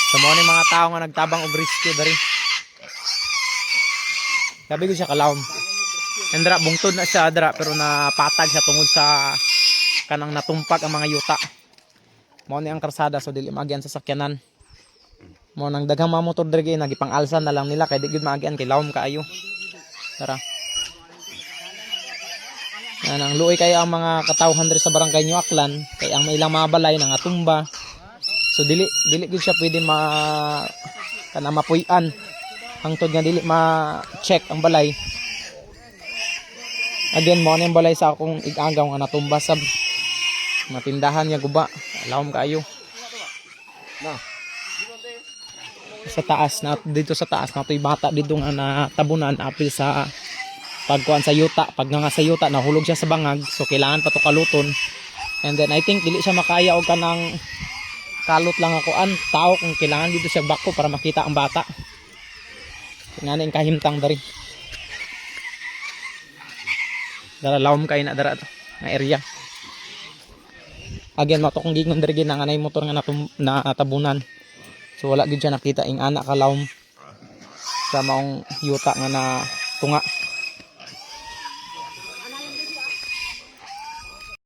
So mo ni mga tao nga nagtabang og rescue dari. Sabi ko siya kalawom. Endra bungtod na siya dra pero napatag siya tungod sa kanang natumpak ang mga yuta. Mo ni ang karsada so dili maagyan sa sakyanan. Mo nang daghang mga motor diri nagipang-alsan na lang nila kay di gid maagyan kay lawom kaayo. Tara. Yan ang luoy kay ang mga katawhan diri sa barangay Nyuaklan kay ang ilang mga balay nangatumba. So dili gid siya pwede kana mapuy-an. Hangtod nga dili ma-check ang balay. Again mo ang balay sa akong igagaw nga natumba sab matindahan niya guba. Lawom kaayo. Sa taas na dito sa taas na to'y bata dito nga natabunan apil sa pagkuan sa yuta. Pag nga sa yuta nahulog siya sa bangag so kailangan pa to kaluton. And then I think dili siya makaya og kanang kalot lang ako an tao kung kailangan dito siya bako para makita ang bata. Nga na yung kahimtang dari. Dara lawom kay na dara nga area. Again mato kung gingon diri gid nga nay motor nga natabunan. So wala gid siya nakita ing anak kalawom sa maong yuta nga na tunga.